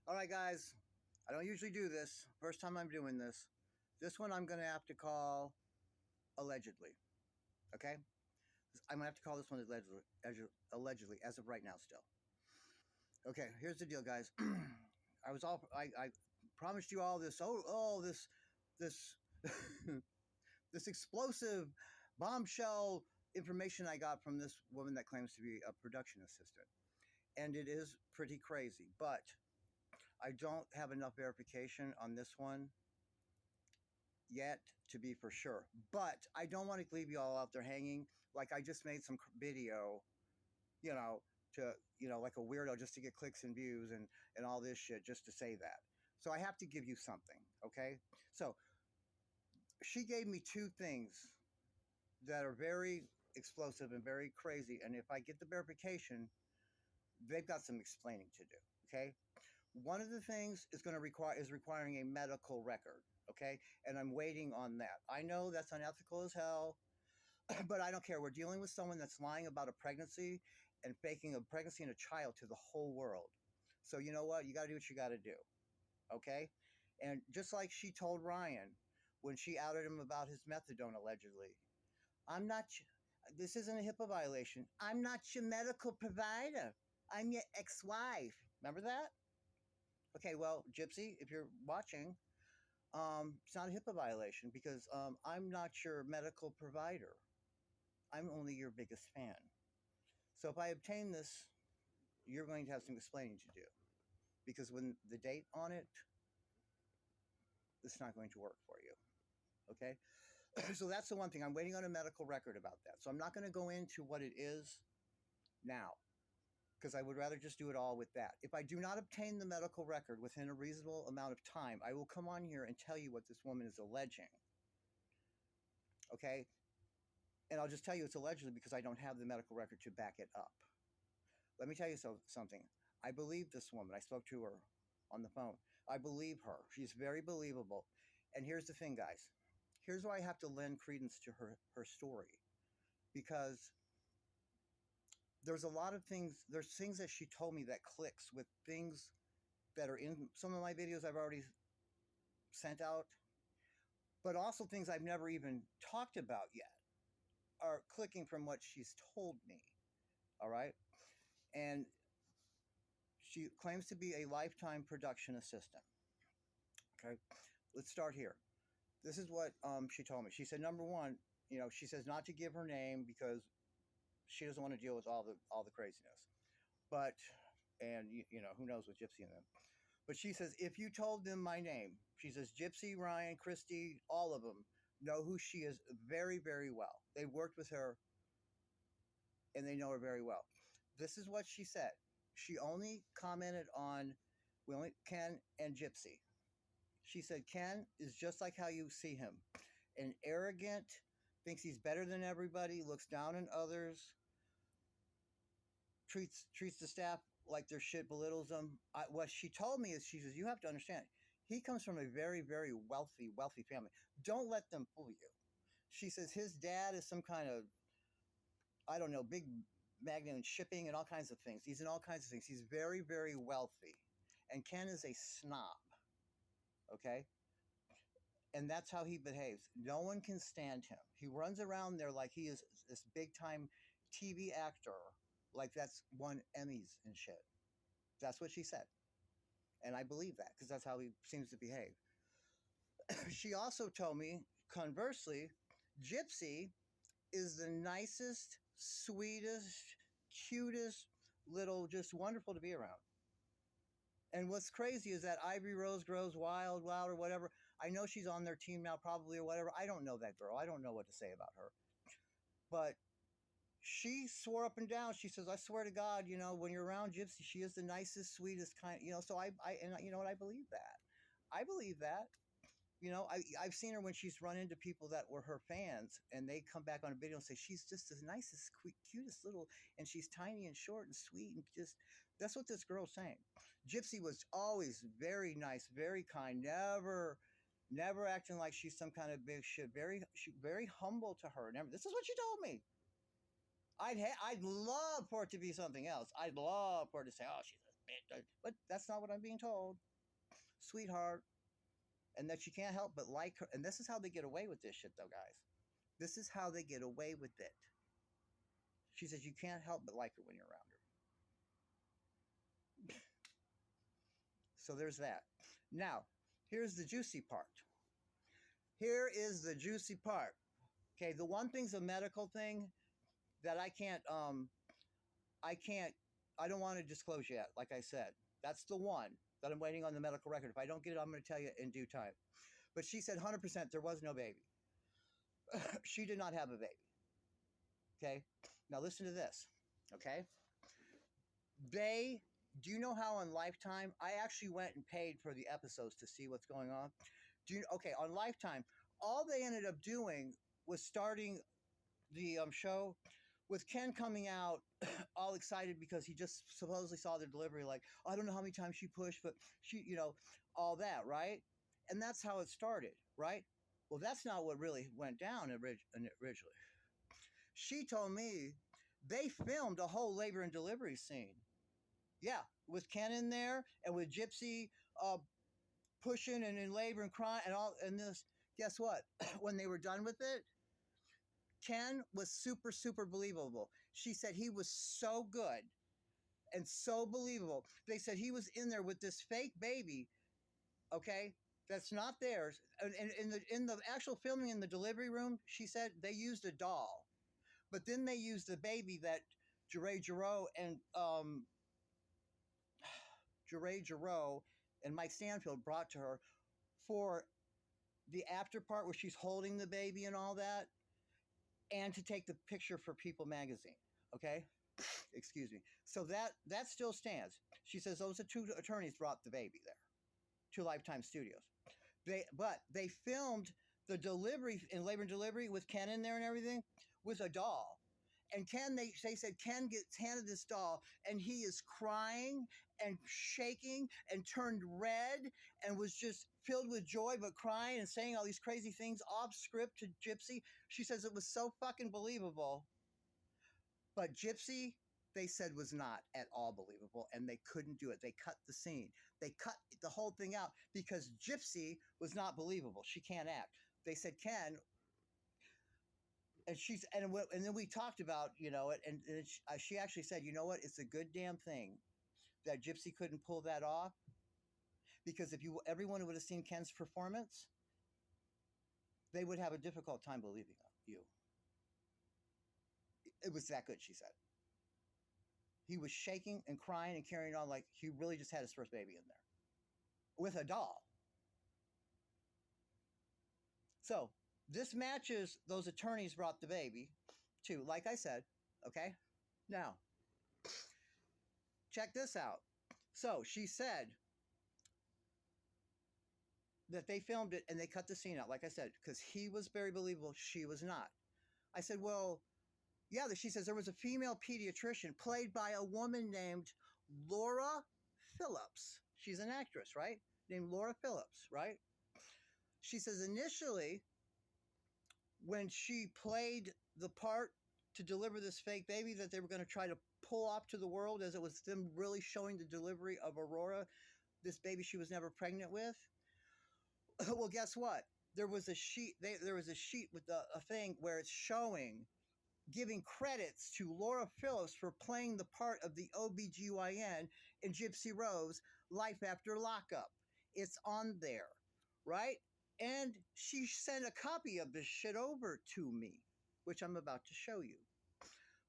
All right, guys. I don't usually do this. First time I'm doing this. This one I'm going to have to call allegedly. Okay? I'm going to have to call this one allegedly as of right now still. Okay, here's the deal, guys. I promised you all this. This this explosive bombshell information I got from this woman that claims to be a production assistant. And it is pretty crazy, but I don't have enough verification on this one yet to be for sure. But I don't want to leave you all out there hanging. Like I just made some video, like a weirdo just to get clicks and views and all this shit just to say that. So I have to give you something, okay? So she gave me two things that are very explosive and very crazy. And if I get the verification, they've got some explaining to do, okay? One of the things is requiring a medical record, okay? And I'm waiting on that. I know that's unethical as hell, but I don't care. We're dealing with someone that's lying about a pregnancy and faking a pregnancy and a child to the whole world. So you know what? You got to do what you got to do, okay? And just like she told Ryan when she outed him about his methadone allegedly, this isn't a HIPAA violation. I'm not your medical provider. I'm your ex-wife. Remember that? Okay, well, Gypsy, if you're watching, it's not a HIPAA violation because I'm not your medical provider. I'm only your biggest fan. So if I obtain this, you're going to have some explaining to do. Because when the date on it, it's not going to work for you. Okay? So that's the one thing. I'm waiting on a medical record about that. So I'm not going to go into what it is now, because I would rather just do it all with that. If I do not obtain the medical record within a reasonable amount of time, I will come on here and tell you what this woman is alleging. Okay? And I'll just tell you it's allegedly because I don't have the medical record to back it up. Let me tell you something. I believe this woman. I spoke to her on the phone. I believe her. She's very believable. And here's the thing, guys. Here's why I have to lend credence to her story. Because there's a lot of things, there's things that she told me that clicks with things that are in some of my videos I've already sent out, but also things I've never even talked about yet are clicking from what she's told me. All right? And she claims to be a lifetime production assistant. Okay? Let's start here. This is what she told me. She said, number one, she says not to give her name because she doesn't want to deal with all the craziness. But, and who knows with Gypsy and them. But she says, if you told them my name, she says, Gypsy, Ryan, Christy, all of them know who she is very, very well. They worked with her and they know her very well. This is what she said. She only commented on Ken and Gypsy. She said, Ken is just like how you see him. An arrogant, thinks he's better than everybody, looks down on others, treats the staff like their shit, belittles them. What she told me is, she says, you have to understand, he comes from a very, very wealthy family. Don't let them fool you. She says his dad is some kind of, I don't know, big magnate in shipping and all kinds of things. He's in all kinds of things. He's very, very wealthy. And Ken is a snob. Okay? And that's how he behaves. No one can stand him. He runs around there like he is this big-time TV actor, like that's won Emmys and shit. That's what she said. And I believe that because that's how he seems to behave. She also told me, conversely, Gypsy is the nicest, sweetest, cutest, little, just wonderful to be around. And what's crazy is that Ivory Rose grows wild or whatever. I know she's on their team now probably or whatever. I don't know that girl. I don't know what to say about her. But she swore up and down. She says, I swear to God, when you're around Gypsy, she is the nicest, sweetest kind, so I you know what, I believe that. I believe that. I've seen her when she's run into people that were her fans and they come back on a video and say, she's just the nicest, cutest little, and she's tiny and short and sweet and just, that's what this girl's saying. Gypsy was always very nice, very kind, never acting like she's some kind of big shit, very humble to her. This is what she told me. I'd love for it to be something else. I'd love for her to say, oh, she's a But that's not what I'm being told, sweetheart. And that you can't help but like her. And this is how they get away with this shit, though, guys. This is how they get away with it. She says you can't help but like her when you're around her. So there's that. Now, here's the juicy part. Here is the juicy part. Okay, the one thing's a medical thing that I don't want to disclose yet, like I said. That's the one that I'm waiting on the medical record. If I don't get it, I'm going to tell you in due time. But she said 100% there was no baby. She did not have a baby. Okay, now listen to this. Okay, do you know how on Lifetime, I actually went and paid for the episodes to see what's going on. Okay, on Lifetime, all they ended up doing was starting the show with Ken coming out all excited because he just supposedly saw the delivery, like, I don't know how many times she pushed, but she, all that, right? And that's how it started, right? Well, that's not what really went down originally. She told me they filmed a whole labor and delivery scene. Yeah, with Ken in there and with GYPSY pushing and in labor and crying and all. And this, guess what? When they were done with it, Ken was super, super believable. She said he was so good and so believable. They said he was in there with this fake baby, okay, that's not theirs. And in the actual filming in the delivery room, she said they used a doll. But then they used the baby that Jeray Jarreau and Mike Stanfield brought to her for the after part where she's holding the baby and all that, and to take the picture for People magazine. Okay, excuse me. So that still stands. She says those are two attorneys brought the baby there to Lifetime Studios. They filmed the delivery in labor and delivery with Ken in there and everything with a doll. And Ken, they said Ken gets handed this doll and he is crying and shaking and turned red and was just filled with joy but crying and saying all these crazy things off script to GYPSY. She says it was so fucking believable. But GYPSY, they said, was not at all believable, and they couldn't do it. They cut the scene. They cut the whole thing out because GYPSY was not believable. She can't act. They said Ken, and then we talked about it, and she actually said, you know what? It's a good damn thing that GYPSY couldn't pull that off, because if everyone would have seen Ken's performance, they would have a difficult time believing you. It was that good, she said. He was shaking and crying and carrying on like he really just had his first baby in there with a doll. So this matches those attorneys brought the baby too, like I said. Okay, now check this out. So she said that they filmed it and they cut the scene out, like I said, because he was very believable, she was not. I said, well, yeah, she says there was a female pediatrician played by a woman named Laura Phillips. She's an actress, right? Named Laura Phillips, right? She says initially, when she played the part to deliver this fake baby that they were going to try to pull off to the world, as it was them really showing the delivery of Aurora, this baby she was never pregnant with. Well, guess what? There was a sheet. There was a sheet with a thing where it's showing, giving credits to Laura Phillips for playing the part of the OBGYN in GYPSY Rose Life After Lockup. It's on there, right? And she sent a copy of this shit over to me, which I'm about to show you.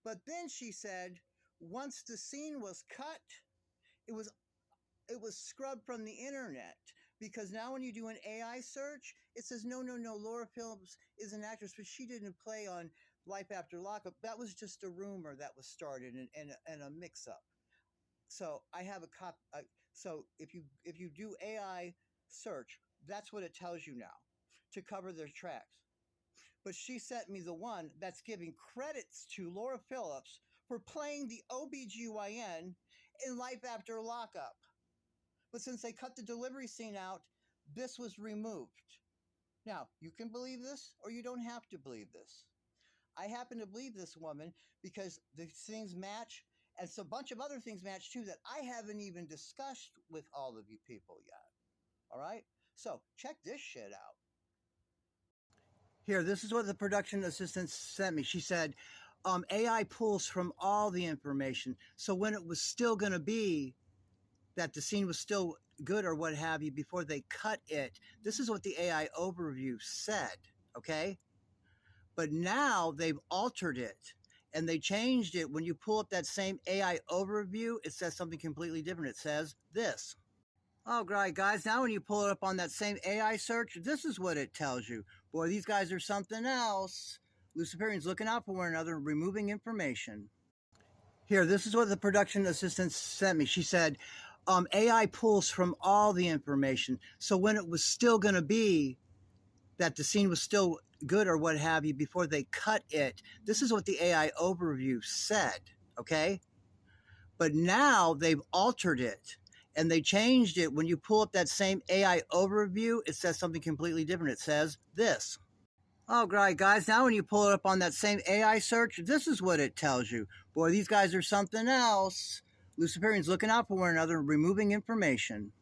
But then she said, once the scene was cut, it was scrubbed from the internet, because now when you do an AI search, it says, no, Laura Phillips is an actress, but she didn't play on Life After Lockup. That was just a rumor that was started and a mix-up. So I have a copy. So if you do AI search, that's what it tells you now to cover their tracks. But she sent me the one that's giving credits to Laura Phillips for playing the OBGYN in Life After Lockup. But since they cut the delivery scene out, this was removed. Now, you can believe this or you don't have to believe this. I happen to believe this woman because the things match, And so a bunch of other things match too that I haven't even discussed with all of you people yet. All right? So check this shit out. Here, this is what the production assistant sent me. She said, AI pulls from all the information. So when it was still going to be that the scene was still good or what have you before they cut it, this is what the AI overview said, okay? But now they've altered it and they changed it. When you pull up that same AI overview, it says something completely different. It says this. All right, guys, now when you pull it up on that same AI search, this is what it tells you. Boy, these guys are something else. Luciferians looking out for one another, removing information. Here, this is what the production assistant sent me. She said, AI pulls from all the information. So when it was still going to be that the scene was still good or what have you before they cut it, this is what the AI overview said, okay? But now they've altered it and they changed it. When you pull up that same AI overview, it says something completely different. It says this. All right, guys, now when you pull it up on that same AI search, this is what it tells you. Boy, these guys are something else. Luciferians looking out for one another, removing information.